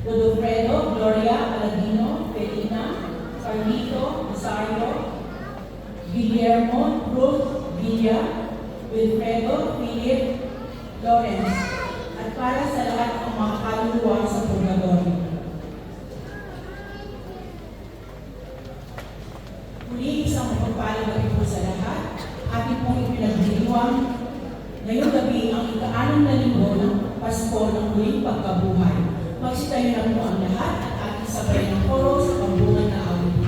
Godofredo, Gloria, Aladino, Felina, Carlito, Rosario, Guillermo, Ruth, Villa, Wilfredo, Philip, Lawrence, at para sa lahat ng mga kaluluwa sa purgatorio. Muli, isang mapagpalang gabi po sa lahat. Ating pong ipinagdiriwang ngayong gabi ang ika-6 na linggo ng Pasko ng muling pagkabuhay. Magsitayo na po ang lahat at ating sabay ng koro sa pambungan na awit.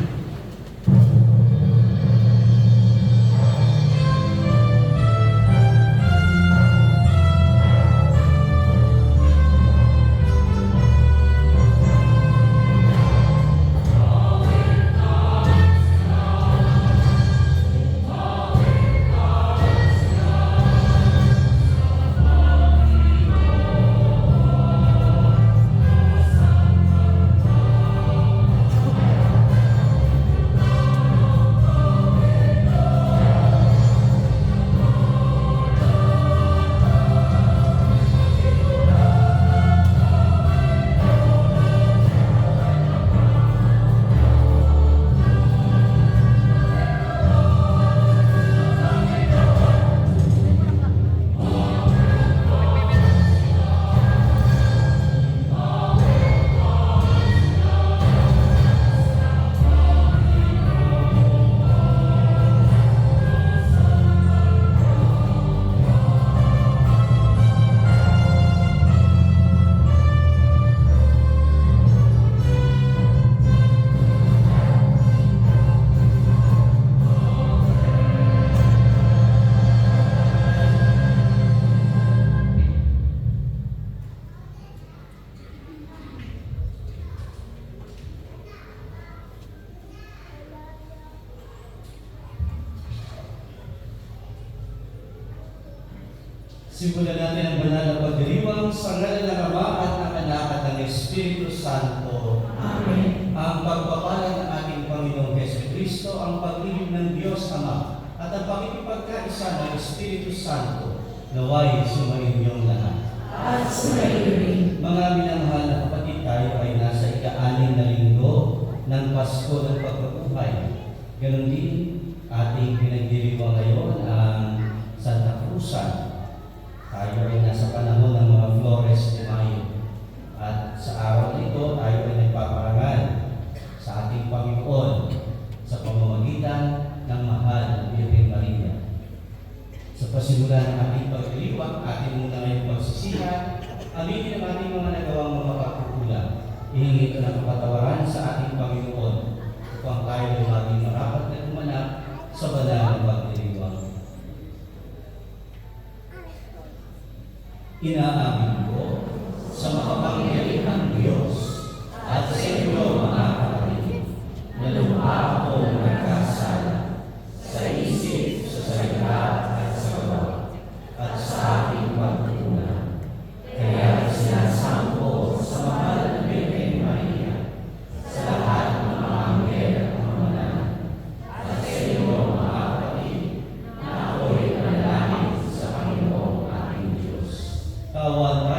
Simulan natin ang banal na pagdiriwang sa ngalan ng Ama at ng Anak at ng Espiritu Santo. Amen. Ang pagpapala ng ating Panginoong Jesucristo, ang pag-ibig ng Diyos Ama, at ang pakikipagkaisa ng Espiritu Santo, naway sumayin niyong lahat. At sumayin rin. Mga minamahal na kapatid, tayo ay nasa ika-6 na linggo ng Pasko ng Pagkabuhay. Ganon din ating pinagdiriwang ngayon ang Santa Cruzan. Tayo ay nasa panahon ng mga Flores de Mayo. At sa araw na ito, tayo ay nagpaparangal sa ating Panginoon sa pamamagitan ng mahal na Birhen Maria. Sa pasimula ng ating pagdiriwang, ating muna ngayong pagsisihan, aminin ang ating mga nagawang mga pagkukulang. Ihingi ito ng kapatawaran sa ating Panginoon upang tayo ay maging marapat na gumanap sa banal na pagdiriwang. Inaamin ko sa makapangyarihang Diyos at sa inyo mga kapatid na lubha akong nagkasala sa isip, sa salita at sa gawa at sa aking pagtutunan. Kaya sinasampo sa mahal na Birhen Maria, sa lahat ng mga anghel at mga mananalig, at sa inyo mga kapatid na ako'y manalangin sa Panginoong ating Diyos. Tawad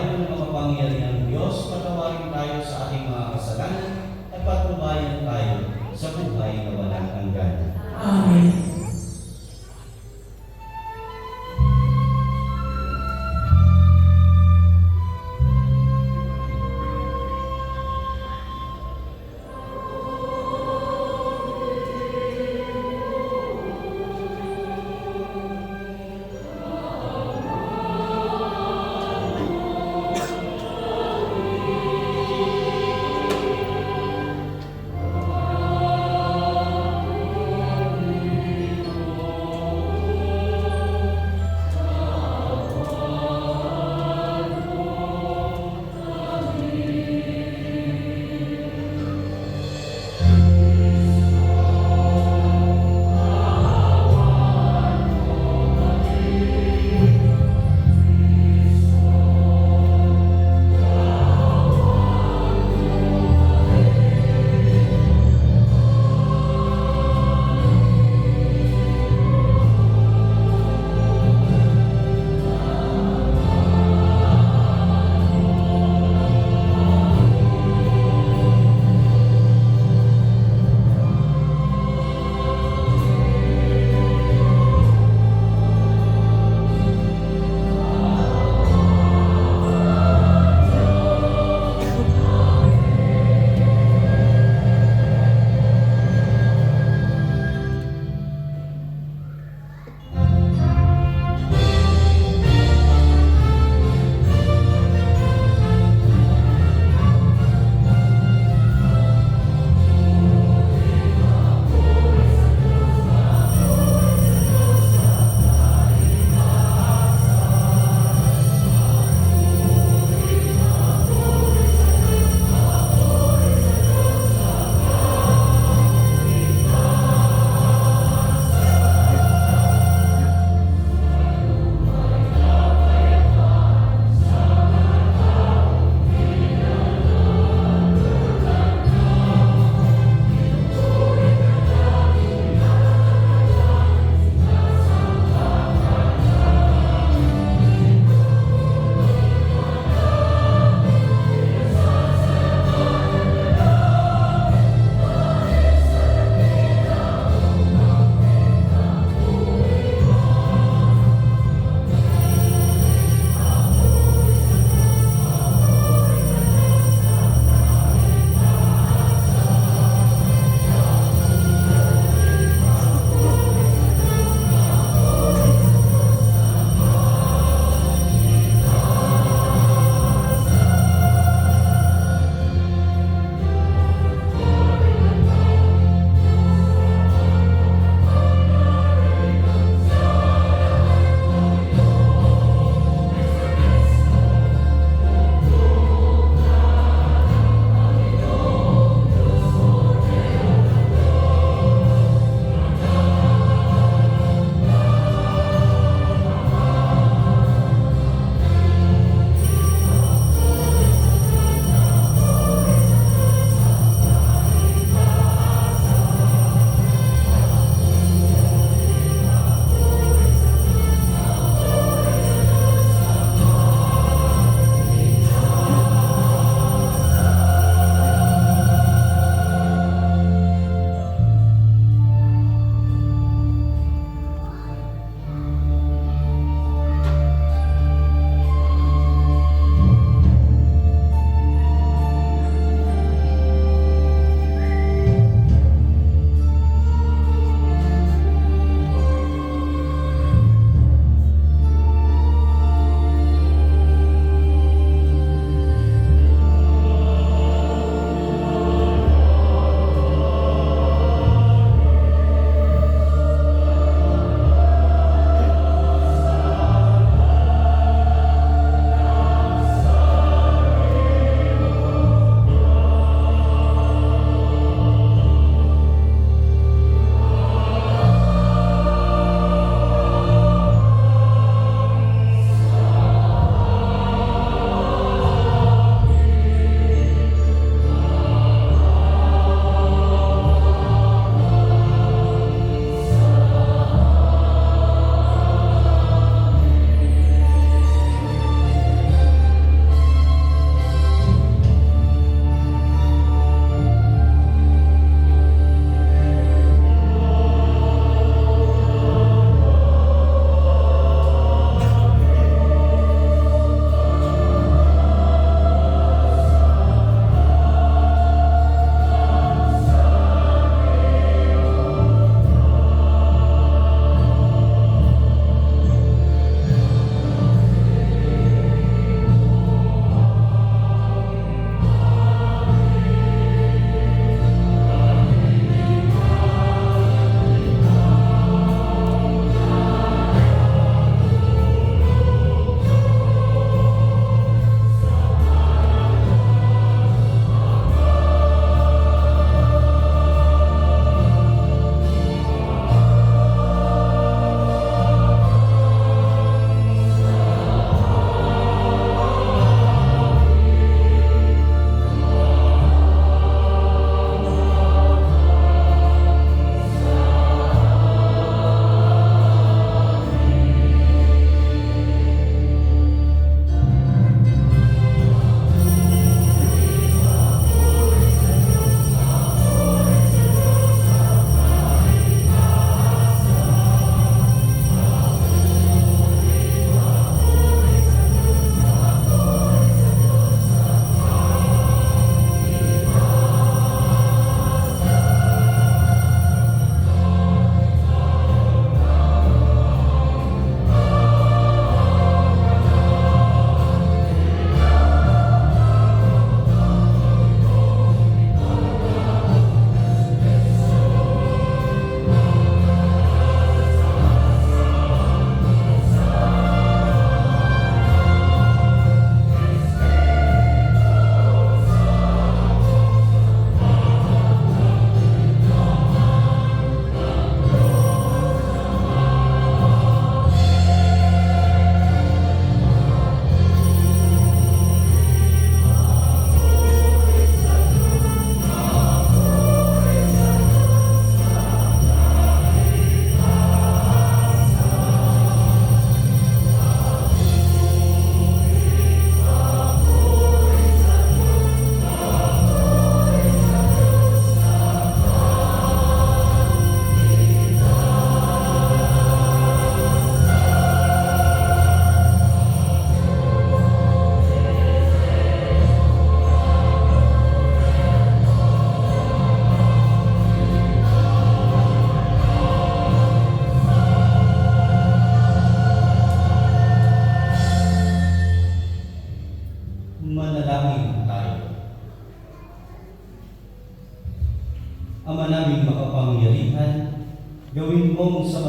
Ama naming makapangyarihan, gawin mong sa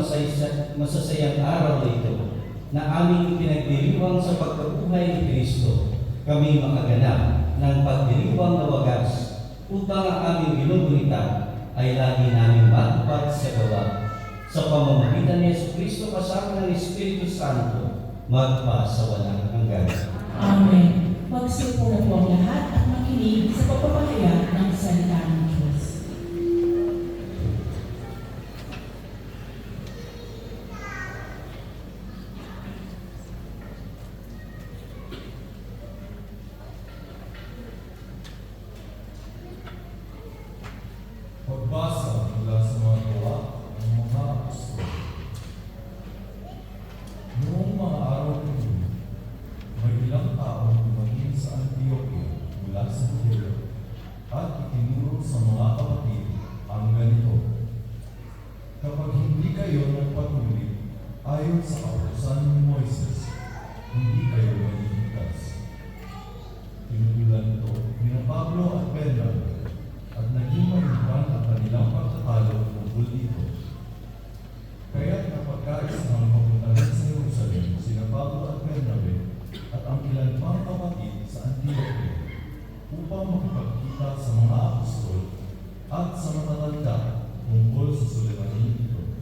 masasayang araw na ito na aming pinagdiriwang sa pagkabuhay ni Kristo, kami makaganap ng pagdiriwang na wagas upang ang aming ginugunita ay lagi namin matupad sa gawa. Sa pamamagitan ni Yesu Kristo kasama ng Espiritu Santo, magpa sa walang hanggan. Amen. Magsipo na po ang lahat at makinig sa pagpapahayag ng salita ng Diyos. Pagbasa mula sa mga gawa ng mga apostol. Noong mga araw na yun, may ilang taong dumating sa Antioquia mula sa Judea at itinuro sa mga kapatid ang ganito: kapag hindi kayo nagpatuloy ayon sa kautusan ni Moises, hindi kayo maliligtas. Tinutulan ito ni Pablo at Bernabe at naging mahimbang ang kanilang pagtatalo tungkol dito. Kaya't napagkaisang papuntahin sa Jerusalem sina Pablo at Bernabe at ang ilan pang kapatid sa Antioquia upang makipagkita sa mga apostol at sa matatanda tungkol sa suliranin ito.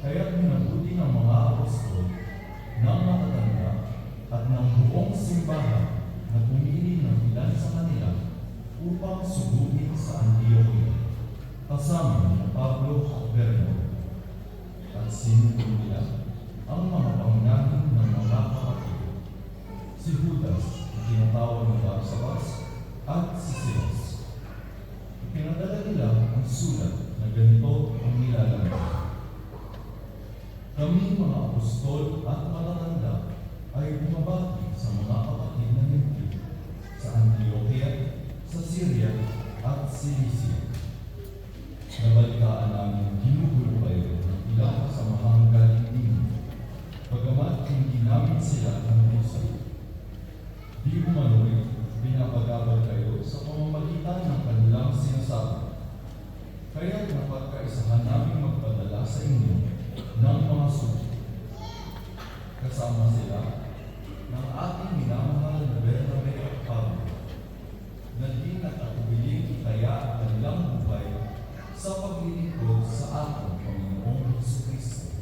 Kaya't minabuti ng mga apostol, ng matatanda at ng buong simbahan na pumili ng ilan sa kanila upang sugugin sa Antioquia, kasama ni Pablo at Bernabe. At sinunod nila ang mga pangunahin ng mga kapatid, si Judas, na tinatawag na Barsabas, at si Silas. Pinadala nila ang sulat na ganito ang nilalaman: kami mga apostol at matatanda ay bumabati sa mga kapatid na Hentil sa Antioquia, sa Syria at Cilicia. Nabalitaan namin ginugulo kayo ng ilang kasamahang galing din, bagamat hindi namin sila namuusay. Di umano'y binabagabal kayo sa pamamagitan ng kanilang sinasabi. Kaya't napagkaisahan namin magpadala sa inyo ng mga sulat. Kasama sila ng ating minamahal na Bernabe at Pablo, na di nakatubiling itaya ang kanilang buhay sa paglilingkod sa ating Panginoong Jesucristo.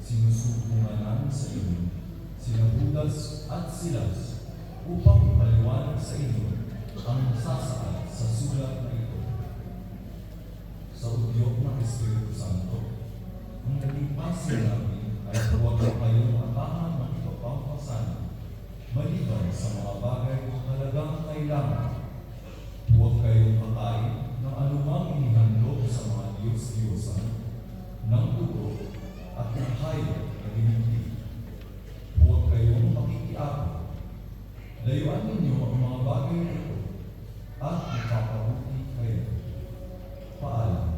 Sinusumbungan namin sa inyo sina Judas at Silas upang ipaliwanag sa inyo ang nasasaad sa sulat na ito. Sa udyok ng Espiritu Santo, ang naging pasin namin ay huwag na kayong atahan ng iba pang pasanin, maliban sa mga bagay na talagang kailangan. Huwag kayong kakain ng anumang inihandog sa mga Diyos-Diyosan, ng dugo at ng hayop na binigti. Huwag kayong makikiapo. Layuan ninyo ang mga bagay na ito at mapapabuti kayo. Paalam.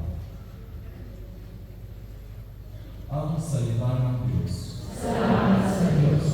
Ang salita ng Diyos. Salamat sa Diyos.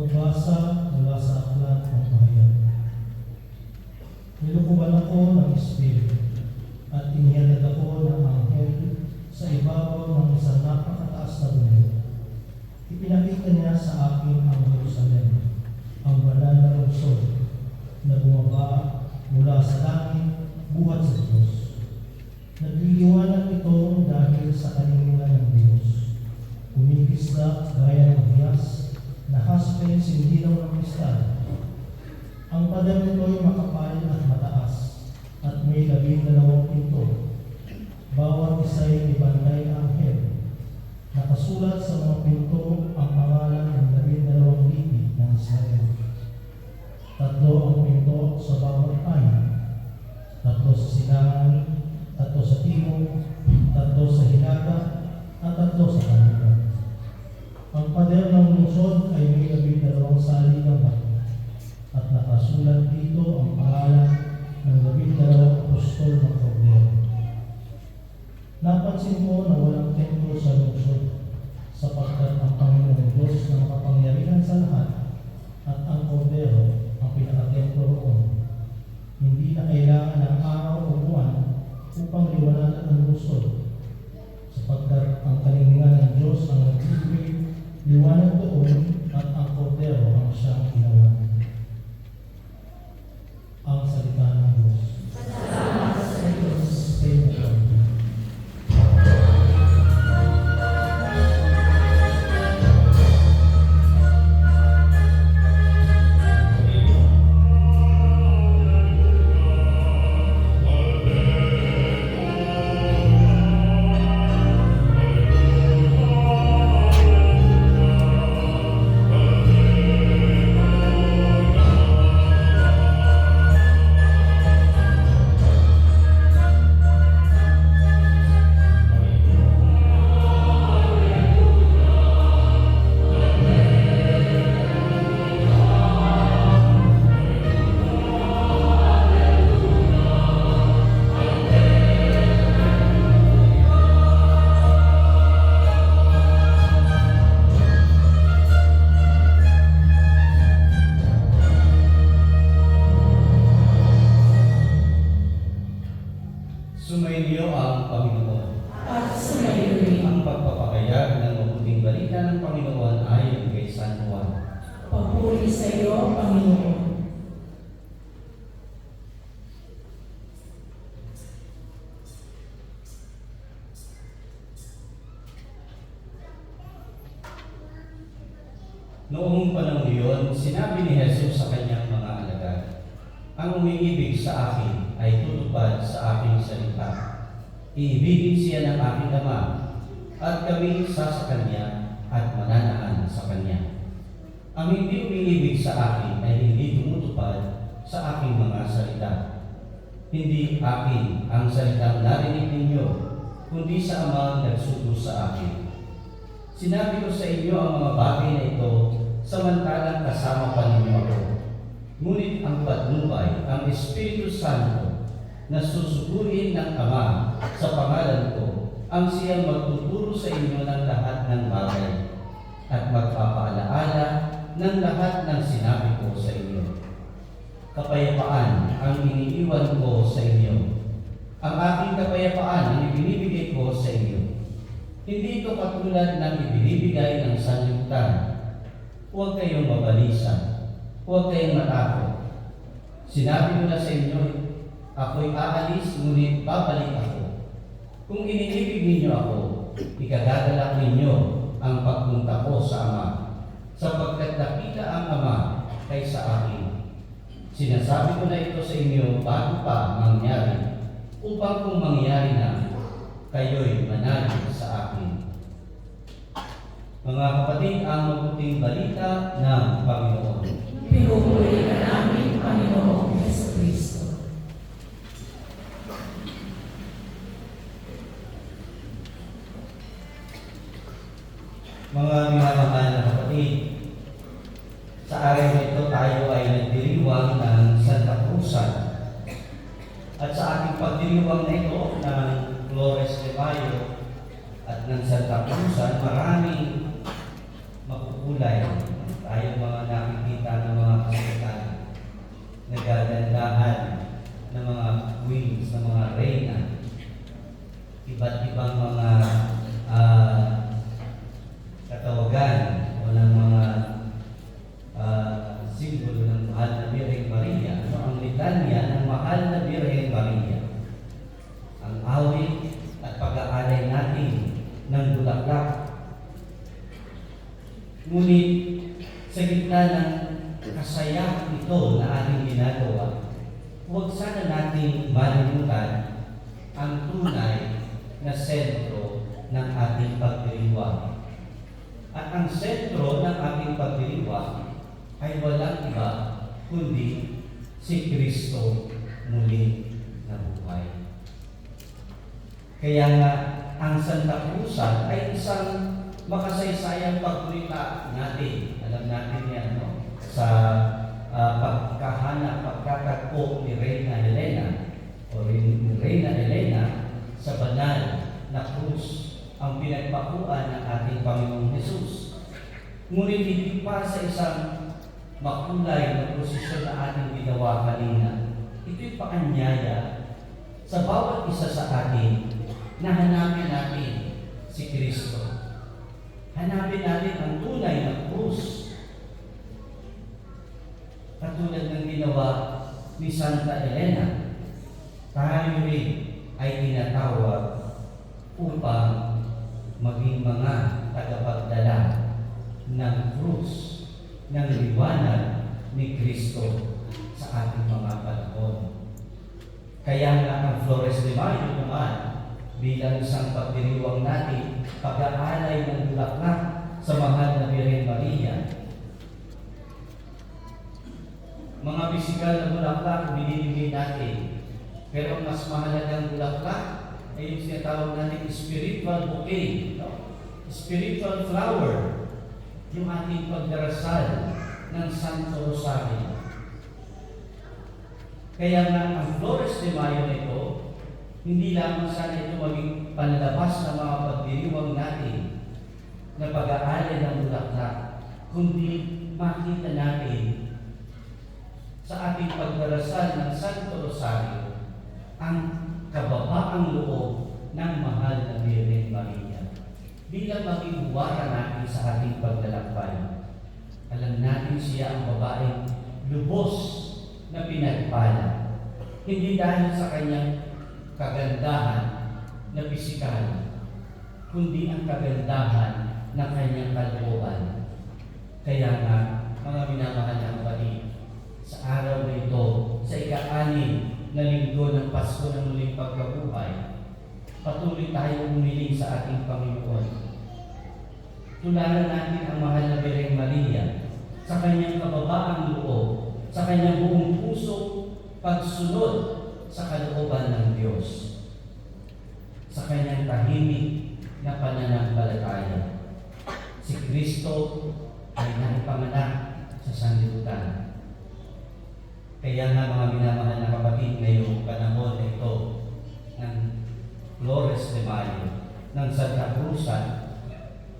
Pagbasa mula sa aklat ng Pahayag. Nilukuban ako ng Espiritu at inihalag ako ng anghel sa ibabaw ng isang napakataas na bundok. Ipinakita niya sa akin ang Jerusalem, ang banal na lungsod na bumaba mula sa langit buhat sa Diyos. Nagliliwanag ito dahil sa kalinginan ng Diyos. Kumikislap gaya ng hiyas na haspes hindi ng kristal. Ang pader nito'y makapal at mataas at may 12 pinto. Bawat isa'y ibantay anghel. Nakasulat sa mga pinto ang pangalan ng 12 lipid ng Israel. 3 ang pinto sa bawat panig, 3 sa silangan, 3 sa timog, 3 sa hilaga, at 3 sa kalibutan. Ang pader ng lungsod ay may 12 saligang bato, at nakasulat dito ang pangalan ng 12 apostol ng Kordero. Napansin ko na walang templo sa lungsod, sapagkat ang Panginoong Diyos na makapangyarihan sa lahat at ang Kordero ang pinakatemplo roon. Hindi na kailangan ng araw o buwan upang liwanagan ang lungsod, sapagkat ang kalinginan ng Diyos ang nagbibigay liwanag doon at ang Kordero ang siyang ginawa. Ang salita ng Diyos. Salamat sa Diyos. Sumainyo ang Panginoon. At sumayo rin. Ang pagpapahayag ng mabuting balita ng Panginoon ayon kay San Juan. Papuri sa iyo, Panginoon. Noong panahon iyon, sinabi ni Jesus sa kanyang mga alagad, "Ang umiibig sa akin ay tutupad sa aking salita. Iibigin siya ng aking Ama, at kami sa kanya at mananahan sa kanya. Ang hindi umiibig sa akin ay hindi tumutupad sa aking mga salita. Hindi akin ang salitang narinig ninyo, kundi sa Amang nagsugo sa akin. Sinabi ko sa inyo ang mga bagay na ito samantalang kasama pa ninyo ako. Ngunit ang patnubay, ang Espiritu Santo, na susugurin ng Ama sa pangalan ko, ang siyang magtuturo sa inyo ng lahat ng bagay at magpapaalaala ng lahat ng sinabi ko sa inyo. Kapayapaan ang iniiwan ko sa inyo. Ang aking kapayapaan ang ibinibigay ko sa inyo. Hindi ito katulad ng ibinibigay ng sanlibutan. Huwag kayong mabalisan. Huwag kayong matakot. Sinabi ko na sa inyo, ako'y aalis, ngunit babalik ako. Kung inibig ninyo ako, ikagagalak ninyo ang pagpunta ko sa Ama, sapagkat nakita ang Ama kaysa akin. Sinasabi ko na ito sa inyo bago pa mangyari, upang kung mangyari na, kayo'y manalig sa akin." Mga kapatid, ang mabuting balita ng Panginoon. Pinupuri ka namin, Panginoong Jesucristo. Mga minamahal na kapatid, sa araw na ito tayo ay nagdiriwang ng Santa Cruzan. At sa ating pagdiriwang na ito ng Flores de Mayo at ng Santa Cruzan, maraming makukulay. Tayo mga kagagandahan ng mga queens, ng mga reyna, iba't ibang mga katawagan o ng mga simbolo ng mahal na Birheng Maria. Ano ang litanya ng mahal na Birheng Maria? Ang awit at pag-aalay natin ng bulaklak. Ngunit sa gitna ng kasayang ito na ating ginagawa, huwag sana nating malimutan ang tunay na sentro ng ating pagdiriwang. At ang sentro ng ating pagdiriwang ay walang iba kundi si Kristo muli na buhay. Kaya nga, ang Santa Cruzan ay isang makasaysayang pagkulita natin. Alam natin yan, no? Sa pagkatagpo ni Reyna Elena o ni Reyna Elena sa banal na krus ang pinagpakuan ng ating Panginoong Hesus. Ngunit hindi pa sa isang makulay na prosesyon na ating ginawa kanina. Ito'y paanyaya sa bawat isa sa atin na hanapin natin si Kristo. Hanapin natin ang tunay na krus. Katulad ng ginawa ni Santa Elena, tayo rin ay tinatawag upang maging mga tagapagdala ng krus, ng liwanag ni Kristo sa ating mga panahon. Kaya nga ang Flores de Mayo naman bilang isang pagdiriwang natin, pag-aalay ng bulaklak sa mahal na Birhen Maria. Mga pisikal na bulaklak binibigay natin, pero ang mas mahalagang bulaklak ay yung sinatawag natin spiritual bouquet, no? Spiritual flower, yung ating pagdarasal ng Santo Rosario. Kaya nga ang Flores de Mayo nito, hindi lamang sana ito maging panlabas ng mga pagdiriwang natin na pag-aalay ng bulaklak, kundi makita natin sa ating pagdarasal ng Santo Rosario ang kababaang loob ng mahal na Birhen Maria. Bilang maging huwara natin sa ating paglalakbay, alam natin siya ang babaeng lubos na pinagpala. Hindi dahil sa kanyang kagandahan na pisikal, kundi ang kagandahan ng kanyang kalooban. Kaya nga, mga minamahal na kapatid, sa araw na ito, sa ika-6 na linggo ng Pasko ng muling pagkabuhay, patuloy tayong umiling sa ating Panginoon. Tularan natin ang mahal na Birheng Maria sa kanyang kababaang loob, sa kanyang buong puso, pagsunod sa kalooban ng Diyos, sa kanyang tahimik na pananampalataya. Si Kristo ay naipanganak sa sanlibutan. Kaya nga mga minamahal na kapatid, ngayong panahon na ito ng Flores de Mayo, ng Santa Cruzan,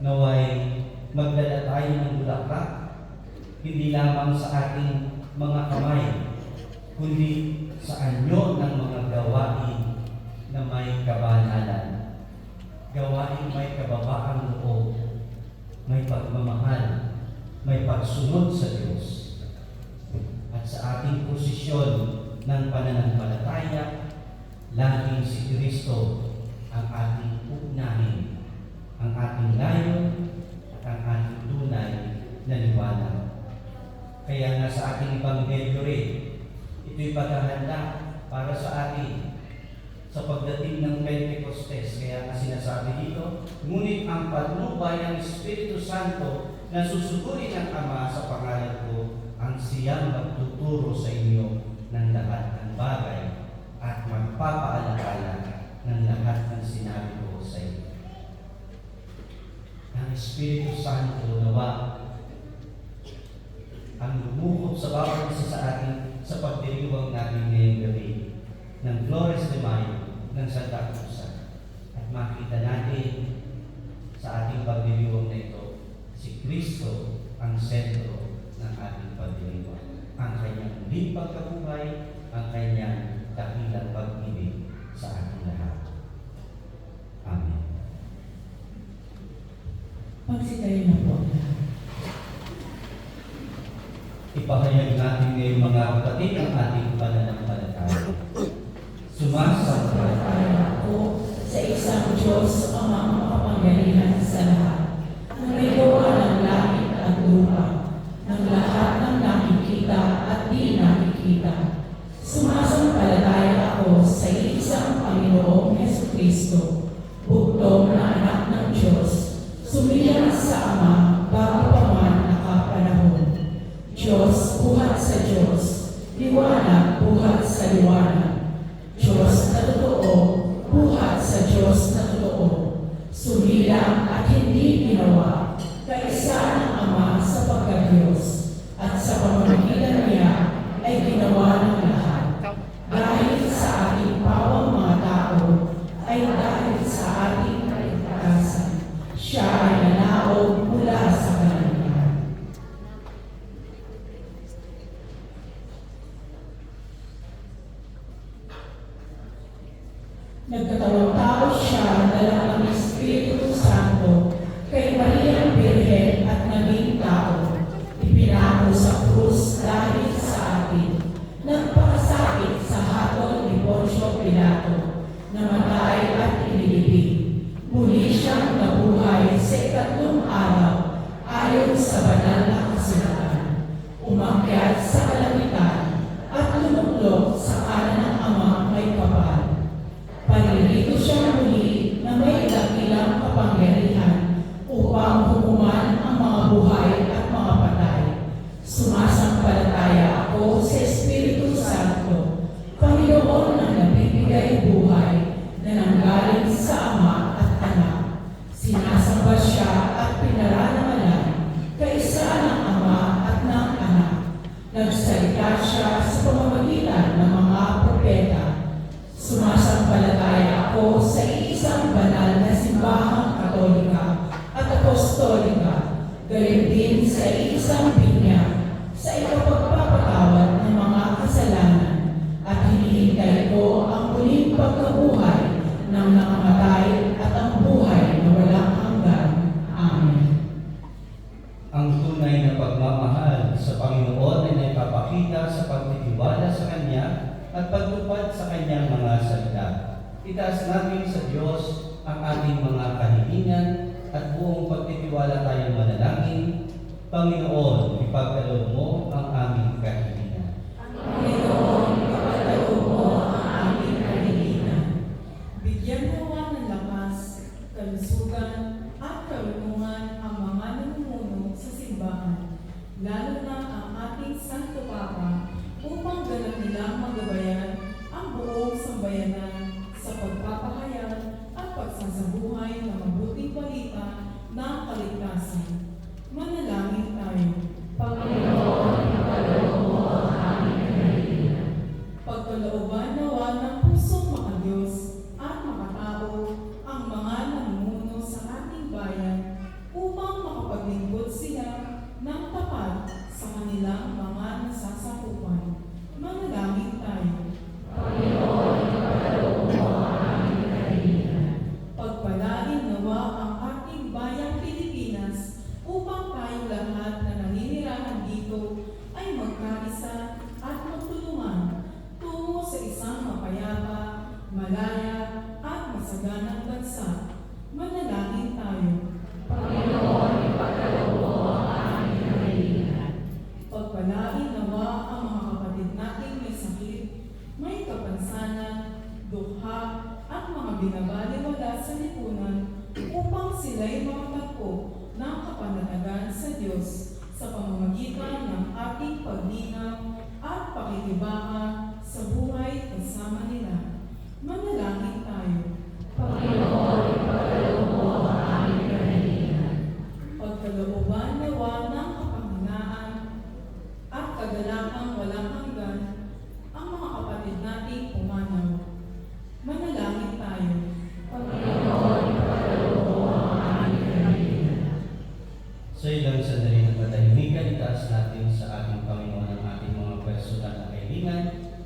naway magdala tayo ng bulaklak, hindi lamang sa ating mga kamay, kundi sa anyo ng mga gawain na may kabanalan. Gawain may kababaang loob, may pagmamahal, may pagsunod sa Diyos. At sa ating posisyon ng pananampalataya, laging si Kristo ang ating unahin, ang ating layon at ang ating tunay na liwanag. Kaya nga sa ating Ebanghelyo rin, ito'y paghahanda para sa atin sa pagdating ng Pentecostes. Kaya nga sinasabi dito, ngunit ang patnubay ng Espiritu Santo na susugurin ng Ama sa pangalan ko, ang siyang magtuturo sa inyo ng lahat ng bagay at magpapaalala ng lahat ng sinabi ko sa inyo. Ang Espiritu Santo nawa ang lumukot sa bawat isa sa atin sa pagdiriwang natin ngayong gabi ng Flores de Mayo ng Santa Cruzan. At makita natin sa ating pagdiriwang na ito, si Kristo ang sentro ng ating pagdiriwang. Ang kanyang muling pagkabuhay ang kanyang dakilang pag-ibig sa ating lahat. Amen. Magsitayo na po ang lahat. Ipahayag natin ngayon mga kapatid ang ating pananampalataya. Sumasampalataya ako sa isang Diyos Amang makapangyarihan sa lahat, na may gawa ng langit at lupa, ng lahat ng nakikita at di nakikita. Sumasampalataya ako sa isang Panginoong Jesucristo, bugtong na anak ng Diyos, sumilang sa Ama bago pa man nakapanahon. Diyos buhat sa Diyos, liwanag buhat sa liwanag. Diyos na totoo, buhat sa Diyos na totoo. Sumilang at hindi ginawa, kaisa ng Ama sa pagka-Diyos, at sa pamamagitan niya ay ginawa ng lahat. Dahil sa ating pawang mga tao, ay dahil sa ating kaligtasan, siya ay nanaog mula sa kalangitan. Nagkatawang tao siya dala ng Espiritu Santo kay Mariang Birhen at naging tao. Ipinako sa krus dahil sa atin. Nagpakasakit sa hatol ni Poncio Pilato. Namatay at inilibing. Muli siyang nabuhay sa ikatlong araw ayon sa banal na kasulatan. Umakyat sa kalangitan at lumuklok sa kanan ng Ama may kapal. Paririto siya muli na may dakilang kapangyarihan upang hukuman ang mga buhay at mga patay. Sumasampalataya ako sa Espiritu Santo, Panginoon na nagbibigay buhay na nanggaling sa Ama at Anak. Sinasamba siya at pinararamalan kaisa ng Ama at ng Anak. Nagsalita siya sa pamamagitan ng mga propeta. Sumasampalataya ako sa isang banal na simbahang katolika at apostolika, galing din sa isang binyag, sa ikapagpapatawad ng mga kasalanan, at hinihintay ko ang muling pagkabuhay ng nakamatay at ang buhay na walang hanggan. Amen. Ang tunay na pagmamahal sa Panginoon ay naipapakita sa pagtitiwala sa Kanya at pagtupad sa Kanyang mga salita. Itaas natin sa Diyos ang ating mga kahilingan at buong pagtitiwala tayong manalangin. Panginoon, ipagkaloob mo ang aming kahilingan. Panginoon, ipagkaloob mo ang aming kahilingan. Bigyan nawa ng lakas, kalusugan, at karunungan ang mga namumuno sa simbahan, lalo na ang ating Santo Papa, upang ganap nilang magabayan ang buong sambayanan sa pagpapahayag at pagsasabuhay ng mabuting balita ng kaligtasan. Manalangin tayo. Panginoon, ipagkaloob mo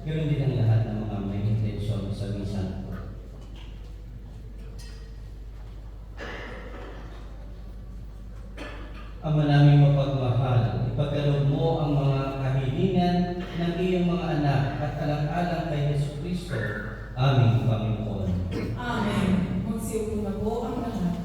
Ganoon din ang lahat ng mga may intensyon sa misa. Ama naming mapagmahal, ipagkaloob mo ang mga kahilingan ng iyong mga anak at alang-alang kay Jesucristo, aming Panginoon. Amen. Magsiupo na po ang lahat.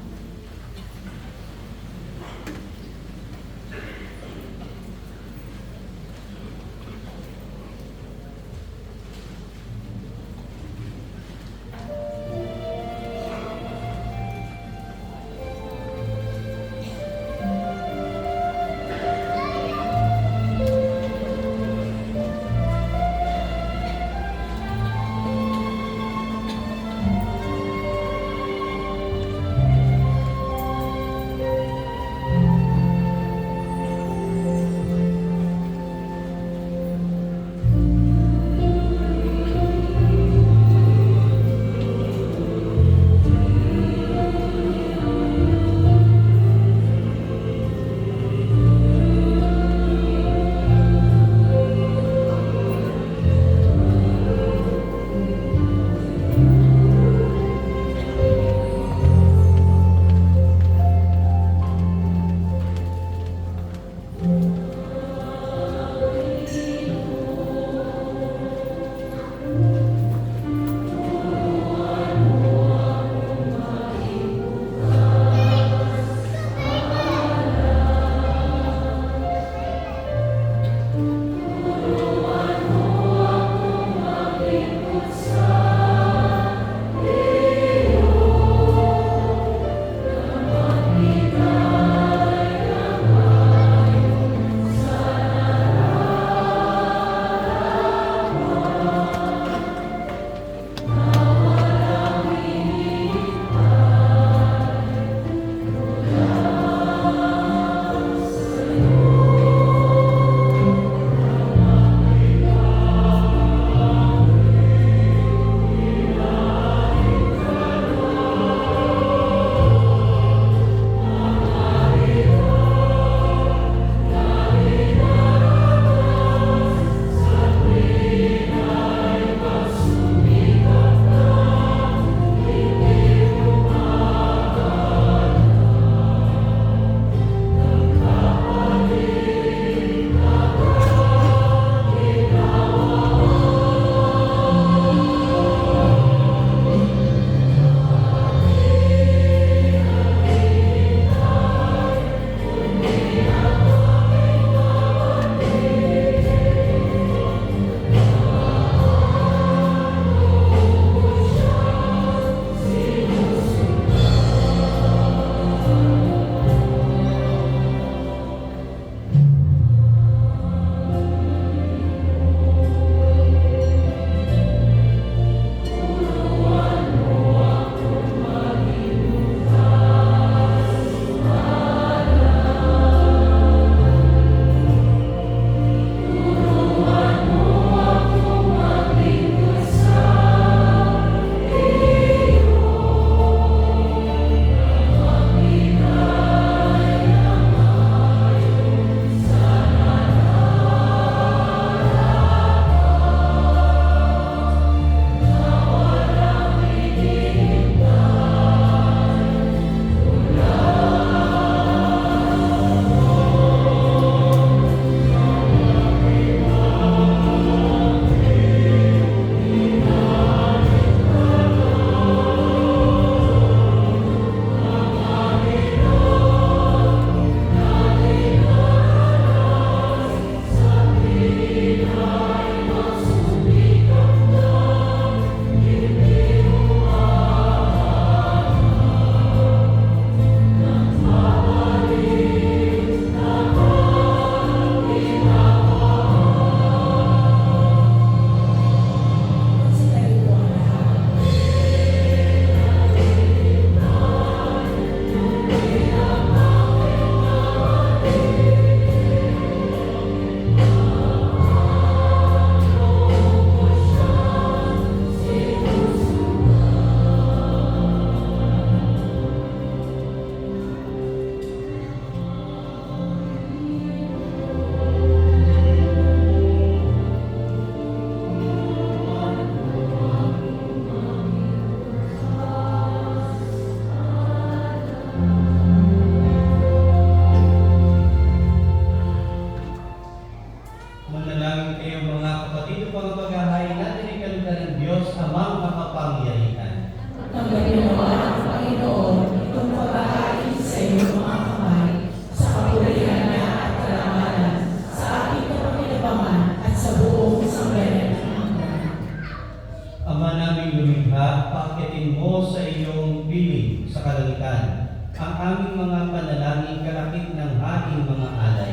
Kaya paakyatin mo sa iyong piling sa kalangitan ang aming mga panalangin kalakip ng hating mga alay,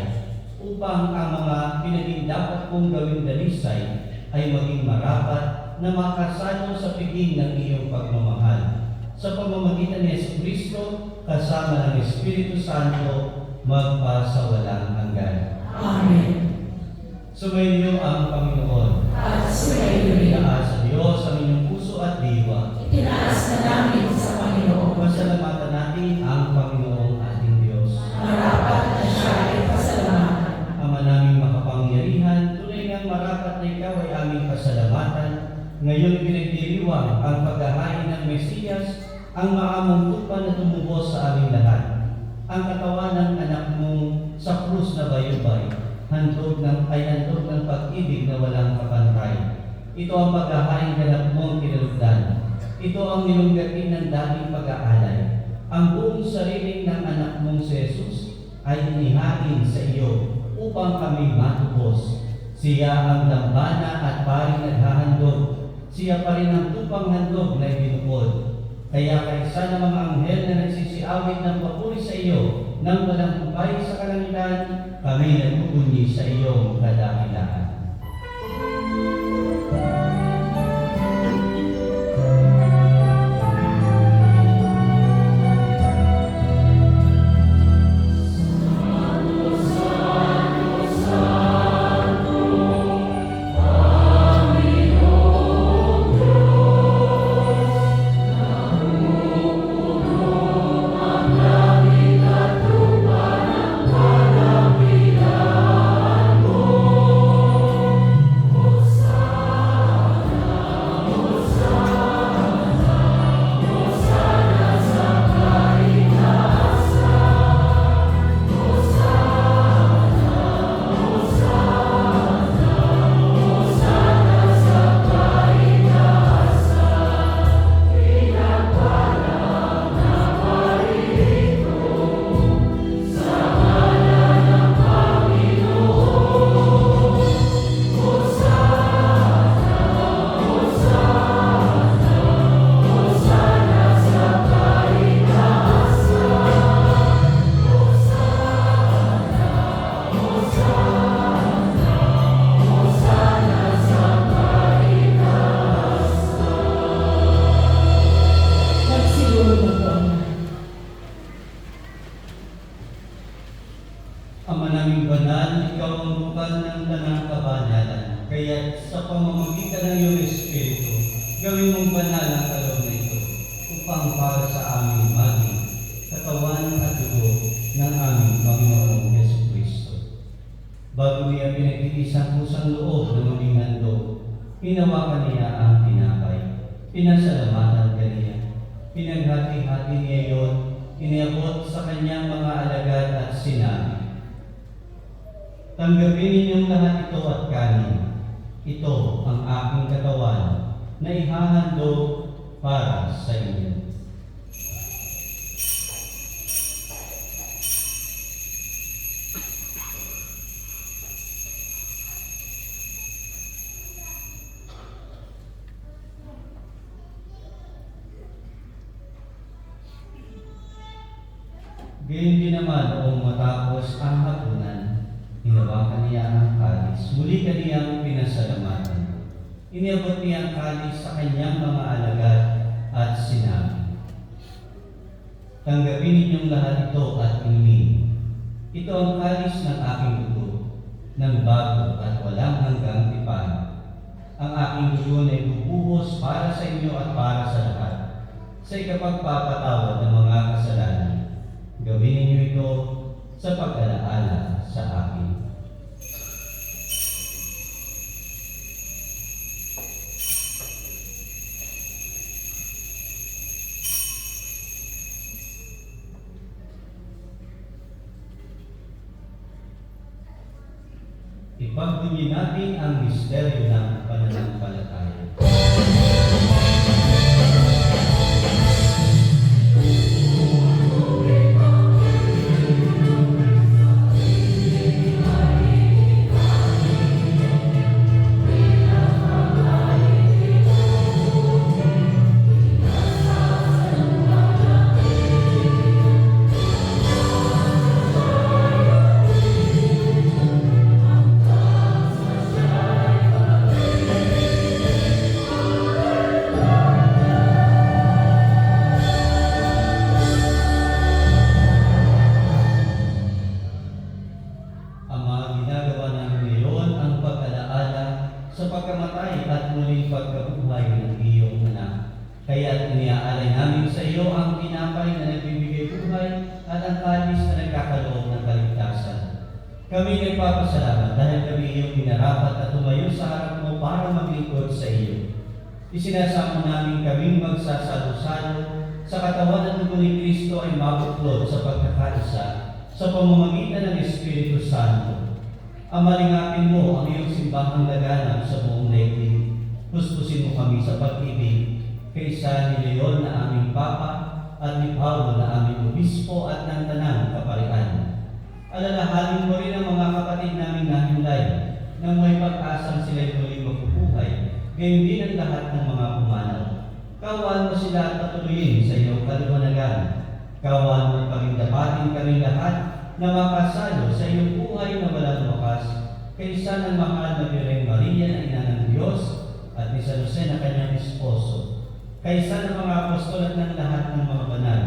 upang ang mga pinagdapat kong gawing dalisay ay maging marapat na makasalo sa piging ng iyong pagmamahal. Sa pamamagitan ni Jesucristo, kasama ng Espiritu Santo, magpasawalang hanggan. Amen. Sumainyo ang Panginoon. At sumayo rin. Itaas sa Diyos ang inyong puso at diwa. Itinaas na namin sa Panginoon. Pasalamatan natin ang Panginoong ating Diyos. Marapat na siya ay pasalamatan. Ama naming makapangyarihan, tunay ngang marapat na ikaw ay aming pasalamatan. Ngayon pinagdiriwang ang paghahain ng Mesiyas, ang maamong tupa na tumubos sa aming lahat. Ang katawan ng anak mong sa krus na bayubay, handog ng pag-ibig na walang kapantay. Ito ang paghahain ganap mong kinalugdan. Ito ang nilunggatin ng daming pag-aalay. Ang buong sarili ng anak mong si Jesus ay inihain sa iyo upang kami matubos. Siya ang dambana at paring naghahandog. Siya pa rin ang tupang handog na ibinukod. Kaya kaysa ng mga anghel na nagsisiawit ng papuri sa iyo nang walang hukay sa kalangitan, kami nagpupunyi sa iyong kadakilaan. Ama naming banal, ikaw ang bukal ng tanang kabanalan. Kaya sa pamamagitan ng iyong Espiritu, gawin mong banal ang kaloob na ito, upang para sa aming maging katawan at dugo ng aming Panginoong Jesucristo. Bago niya pinagtiis ang pusang loob ng maging handog, hinawakan niya ang tinapay, pinasalamatan ka niya, pinaghati-hati niya iyon, iniabot sa kanyang mga alagad at sinabi, "Tanggapin ninyong lahat ito at kanin. Ito ang aking katawan na ihahandog para sa inyo." Gayun din naman noong matapos ang hapunan, hinawakan niya ang kalis. Muli kaniyang pinasalamatan. Iniabot niya ang kalis sa kanyang mga alagad at sinabi, "Tanggapin ninyong lahat ito at inumin. Ito ang kalis ng aking dugo, ng bago at walang hanggang tipan. Ang aking dugo na ibubuhos para sa inyo at para sa lahat, sa ikapagpapatawad ng mga kasalanan. Gawin ninyo ito sa pag-alaala sa akin." Ipagbunyi natin ang misteryo ng pananampalataya. pagkabuhay ng iyong anak. Kaya iniaalay namin sa iyo ang tinapay na nagbibigay buhay at ang kalis na nagkakaloob ng kaligtasan. Kami nagpapasalamat dahil kami iyong minarapat at tumayo sa harap mo para maglingkod sa iyo. Isinasamo namin kaming magsasalo-salo sa katawan at dugo ni Kristo ay mabuklod sa pagkakaisa sa pamamagitan ng Espiritu Santo. Amalingapin mo ang iyong simbahang laganap sa buong daigdig. Puspusin mo kami sa pag-ibig kaysa ni Leon na aming Papa at ni Paulo na aming Obispo at ng Tanang Kaparian. Alalahanin mo rin ang mga kapatid naming nahimlay nang may pag-asang sila'y tuloy magbubuhay, gayon din ang lahat ng mga pumanaw. Kawan mo sila at patuloyin sa iyong kaliwanagan. Kawan mo pagindapatin kaming lahat na makasalo sa iyong buhay na walang wakas, kaysa ng mahal na Birheng Maria na ina ng Diyos at ni San Jose na kanyang esposo, kaysa ng mga apostol at ng lahat ng mga banal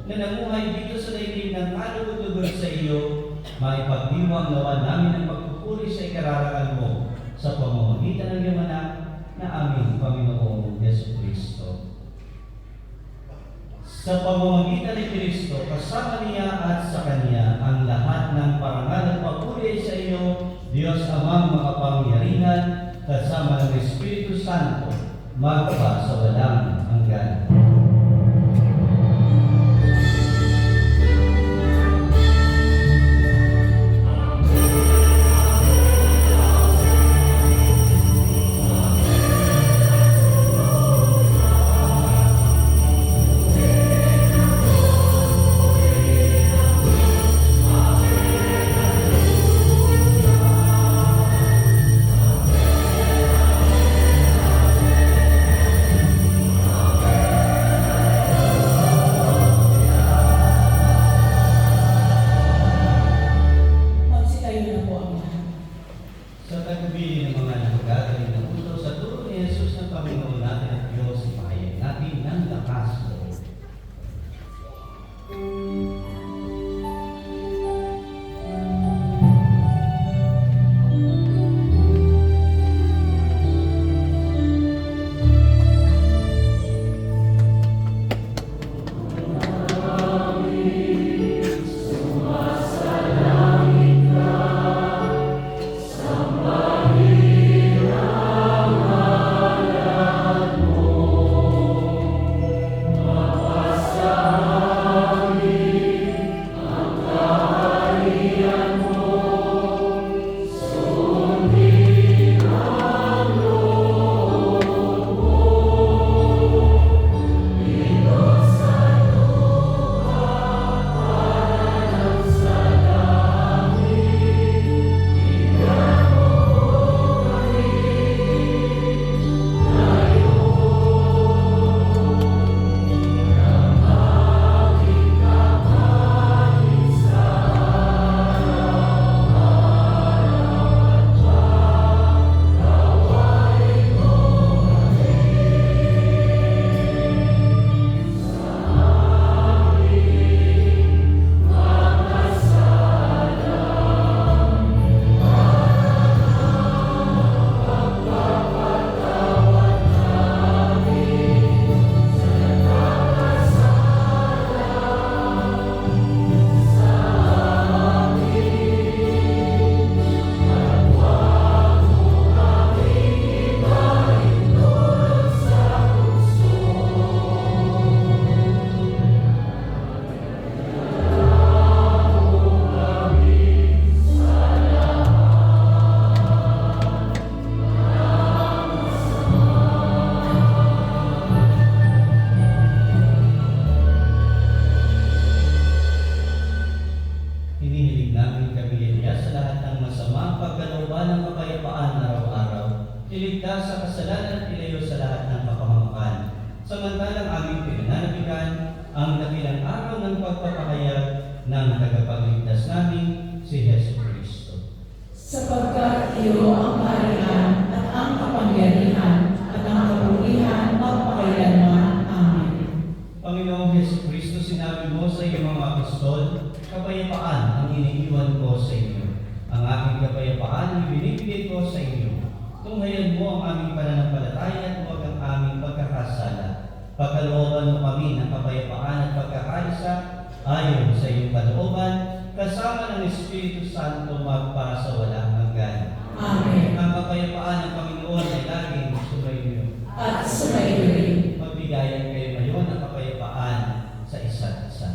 na namuhay dito sa daigdig ng kalugod-lugod sa iyo, maipagdiwang nawa namin ang pagpupuri sa ikararangal mo sa pamamagitan ng iyong anak na aming Panginoong Yesu Kristo. Sa pamamagitan ni Kristo, kasama niya at sa Kanya ang lahat ng parangal at papuri sa iyo, Diyos Amang makapangyarihan, kasama ng Espiritu Santo, magpa sa walang hanggan. Magsitayo na po ang lahat. Sa tagubilin ng mga nakagagaling ng utos sa turo ni Jesus ng Panginoon natin at Diyos, ipahayag natin ng lakas loob. Hinihiling namin kamilya sa lahat ng masama pagkalooban ng kapayapaan araw-araw, iligtas sa kasalanan at ilayo sa lahat ng kapahamakan. Samantalang aming pinananabikan ang dakilang araw ng pagpapahayag ng tagapagligtas namin, si Yesu Kristo. Sapagkat iyo ang kaharian at ang kapangyarihan at ang kapulihan magpakailanman. Amen. Panginoong Yesu Kristo, sinabi mo sa iyong mga apostol, kapayapaan ang iniiwan ko sa inyo. Ang aking kapayapaan ang ibinibigay ko sa inyo. Tunghayan mo ang aming pananampalataya at kapayapaan at pagkakaisa ayon sa iyong kalooban, kasama ng Espiritu Santo magpa sa walang hanggan. Amen. Ang kapayapaan ng Panginoon ay laging sumainyo. At sumainyo rin. Magbigayan kayo ngayon ng kapayapaan sa isa't isa.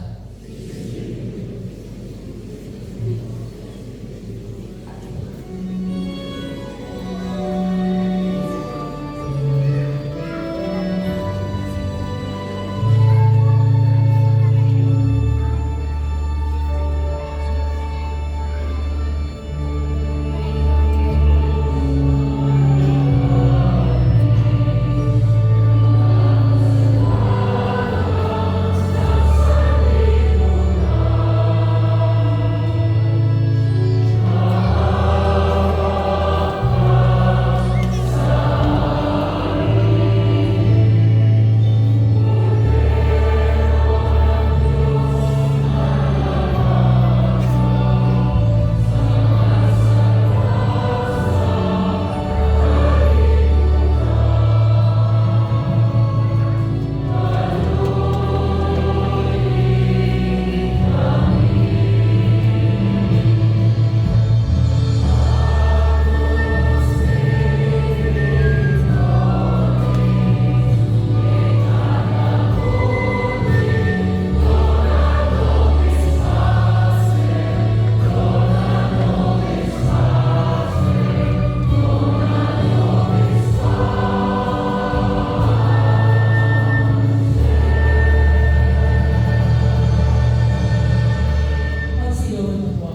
Magsiloon na po.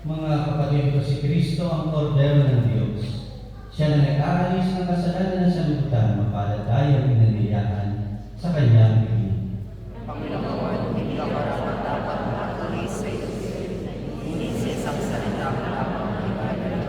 Mga kapatid ko, si Kristo ang kordero ng Diyos. Siya na nag-aalis ng kasalanan ng sanlibutan, mapalad tayo ang inanyayahan sa kanyang piging. Panginoon, hindi ka marapat dapat matuloy sa iyo. Ngunit sa isang salita mo lamang ibabalik.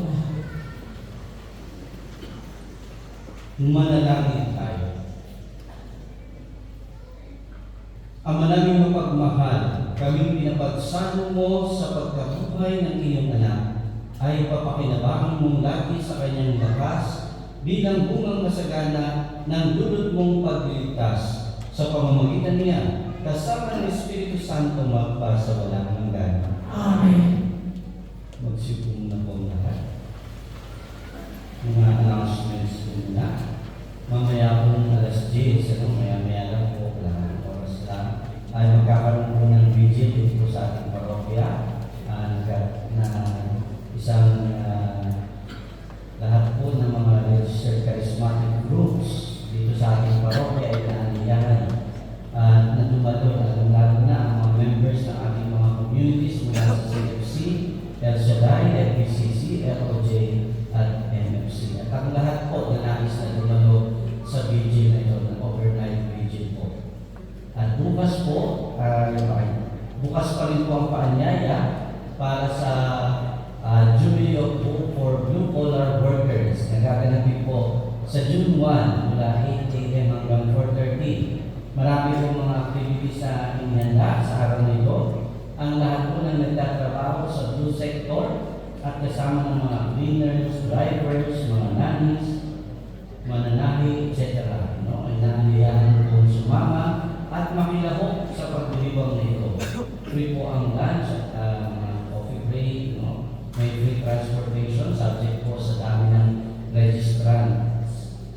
lahat. Manalangin tayo. Ama namin mapagmahal, kaming pinapagsalo mo sa pagkabuhay ng iyong anak, ay papakinabangan mong lagi sa kanyang lakas bilang bungang masagana ng dulot mong pagliligtas sa pamamagitan niya, kasama ng Espiritu Santo magpa sa walang hanggan. Amen. Magsipong na po lahat. Mga announcements po muna. Mamaya po alas 10, maya-maya lang po, kailangan oras lang, ay magkakaroon po ng vigil dito po sa ating parokya na isang lahat po ng mga registered charismatic groups dito sa ating parokya ay naaniyahan na dumadon at lalo na ang mga members ng ating mga communities mula sa CFC, El Shaddai, FPCC, LOJ, at MFC. At ang lahat po na nais na dumalo sa vigil na ito, ng overnight vigil po. At bukas po, bukas pa rin po ang paanyaya para sa Jubilee of Hope for Blue Collar Workers. Nagaganapin po sa June 1 mula 8 a.m. hanggang 4:30. Marami po mga activities na inihanda sa araw na ito. Ang lahat po ng nagtatrabaho sa blue sector at kasama ng mga cleaners, drivers, mga nannies, mananahi, etc. Ay naandiyahan po sumama at makilahok sa pagdiriwang na ito. Free po ang lunch at coffee break, may free transportation subject po sa dami ng registrant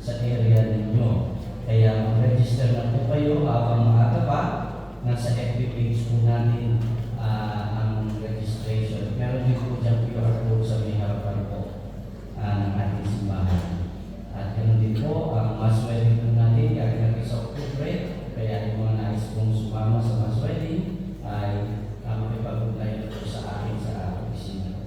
sa area ninyo. Kaya mag-register na po kayo habang maaga pa. Nasa FB page po natin ang registration. Meron din po dyan QR code sa may harapan po ng ating simbahan. At ganoon din po, ang mass wedding po natin, gaganapin sa October. Kaya yung mga nais pong sumama sa mass wedding ay makipag-apply po sa akin sa opisina.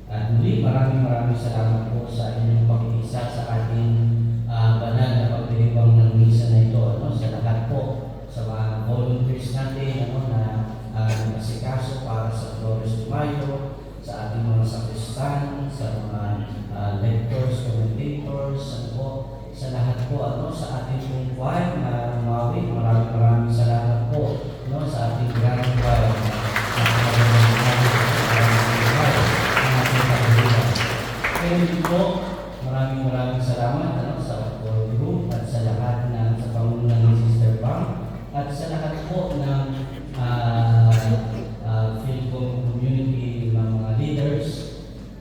At muli, maraming salamat po sa inyong pag-iisa sa ating banal na pagdiriwang ng misa na ito. Sa lahat po, sa mga volunteers natin na nasikaso para sa Flores de Mayo, sa ating mga sakristan, sa mga lectors, commentators, sa lahat po, sa ating pong choir na umawit. Maraming salamat po sa ating grand choir kaya din po, maraming salamat sa core group at sa lahat sa pangunan ng Sister Pam at sa lahat po ng Philcom community mga leaders.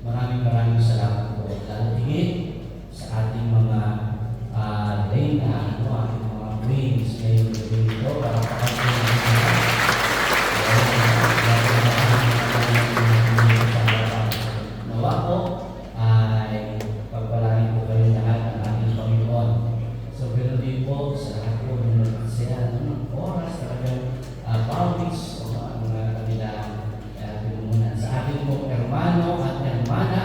Maraming salamat po. Lalo tingin sa ating mga Reyna, ating mga queens ngayong gabi ito para nawa po ay pagpalain po kayo lahat ng ating Panginoon. So, pero din po sa lahat po ng sila ng oras talagang bawis o ang mga kanilang pinumunan. Sa ating po hermano at hermana,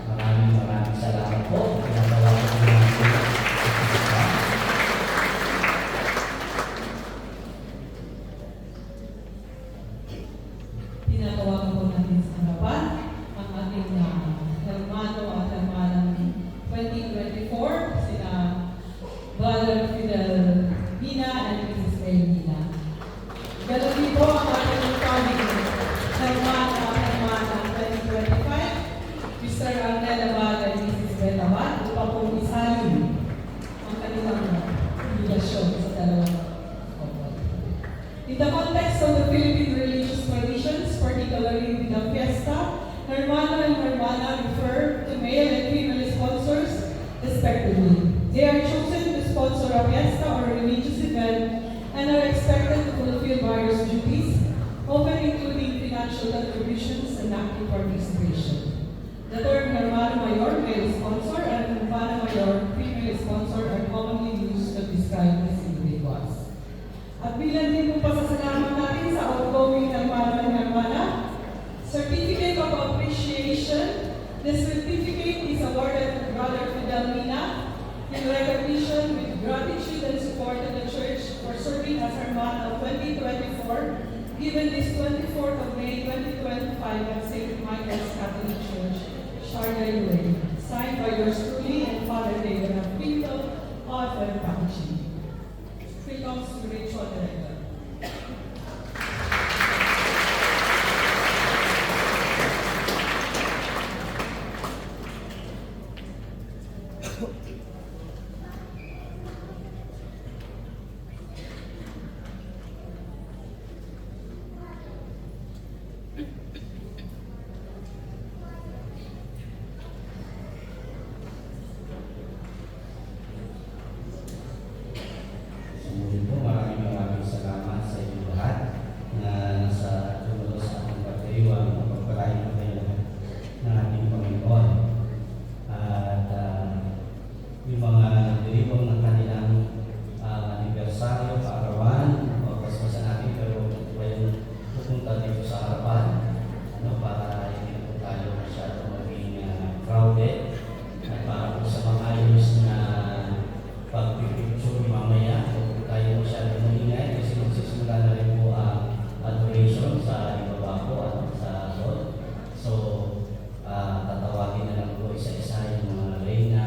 maraming salamat po. Pinatawagan po natin. Tinatawagan po natin sa harapan ang ating hermano at hermanang 2024, sina Brother Fidel Mina and Mrs. Elmina. Ganon din po ang ating incoming hermano at hermanang 2025, Mr. Arnel Abad and Mrs. Bella Abad, upang po isalin ang kanilang obligasyon sa dalawang couple. In the context of the Philippine religious traditions, particularly with the fiesta, hermano and hermana refer to male and female sponsors respectively. They are chosen to sponsor a fiesta or religious event and are expected to fulfill various duties, often including financial contributions and active participation. The term hermano mayor, male sponsor, and hermana mayor, female sponsor are commonly used to describe these individuals. At bilang din po pasasalamat natin sa outgoing hermano and hermana, Certificate of Appreciation. The certificate is awarded to Brother Fidel Mina in recognition with gratitude and support to the Church for serving as hermano 2024, given this 24th of May 2025 at St. Michael's Catholic Church, Charlotte Way. Signed by yours truly and Father David of Freedom, author Pachi. Freedom Spiritual Director. Sumunod po, maraming salamat sa inyo lahat na nasa tumulo sa ating pagdiriwang na pagpalain po kayo lahat ng ating Panginoon. At yung mga nagdiriwang ng kanilang anibersaryo, kaarawan, paspasan natin pero pwede pupunta dito sa harapan para hindi na po tayo masyado maging crowded at para po sa mga ayos na pagpipicture mamaya, huwag tayo masyado maingay kasi magsisimula na rin po ang adoration sa ibaba po sa Lord. So, tatawagin na lang po isa-isa yung mga reyna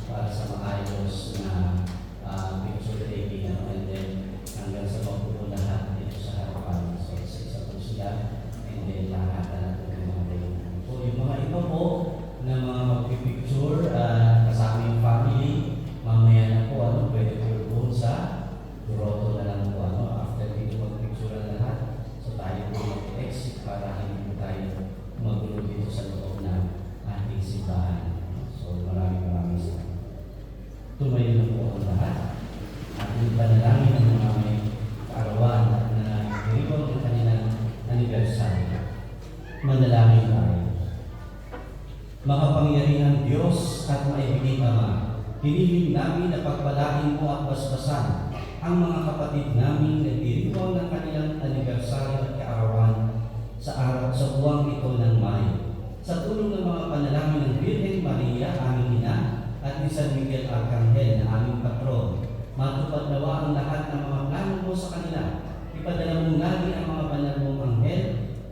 para sa maayos na picture taking and then hanggang sa magpupo lahat dito sa harapan. So, isa-isa po sila and then lahat na natin yung mga reyna. So, yung mga iba po na mga magpipicture kasama yung family, mamaya na po, pwede po doon sa grotto na lang po, after dito mag-picture na lahat. So tayo po mag-exit para hindi po tayo magulo dito sa loob ng ating simbahan. So maraming salamat. Tumayo na po ang lahat. Ating panalangin ng mga may kaarawan at na nagdiriwang ng kanilang anniversary. Manalangin tayo. Makapangyarihang Diyos at maibiging Ama, hinihiling namin na pagpalain mo at basbasan ang mga kapatid namin na diriwang ng kanilang anibersaryo at kaarawan sa buwang ito ng Mayo. Sa tulong ng mga panalangin ng Birhen Maria, aming ina, at ni San Miguel Arcangel na aming patron, matupad nawa ang lahat ng mga plano mo sa kanila. Ipadala mo lagi ang mga banal mong anghel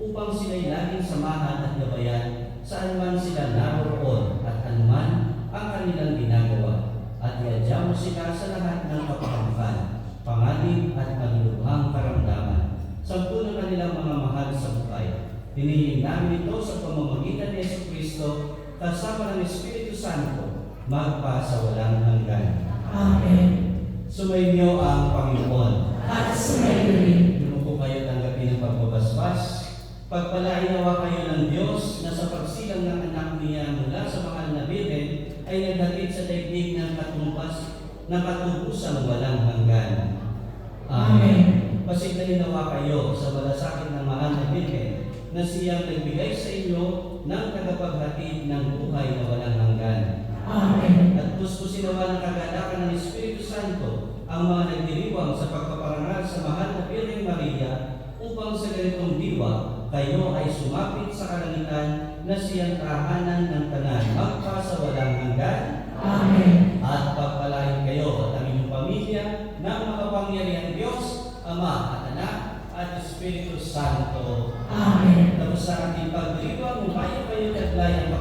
upang sila'y laging samahan at gabayan saan man sila naroon at anuman ang kanilang ginagawa, at iadya mo sila sa lahat ng kapakabukan, panganib at maluluhang karamdaman sa ng kanilang mga mahal sa buhay. Hinihiling namin ito sa pamamagitan ni Jesucristo kasama ng Espiritu Santo magpa sa walang hanggan. Amen. Sumainyo ang Panginoon. At sumayo rin. Lumuko kayo tanggapin ng pagbabasbas. Pagpalain nawa kayo ng Diyos na sa pagsilang ng anak niya mula sa mahal na Birhen ay naghatid sa daigdig ng katubusang walang hanggan. Amen. Pasiglahin nawa kayo sa malasakit ng mahal na Birhen na siyang nagbigay sa inyo ng tagapaghatid ng buhay na walang hanggan. Amen. At puspusin nawa ng kagalakan ng Espiritu Santo ang mga nagdiriwang sa pagpaparangal sa mahal na Birhen Maria upang sa ganitong diwa kayo ay sumapit sa kalangitan na siyang tahanan ng tanan magpa sa walang hanggan. Amen. At pagpalain kayo at ang inyong pamilya ng makapangyarihang Diyos, Ama at Anak at Espiritu Santo. Amen. Tapos sa ating pagdiriwang, umayo kayo at ang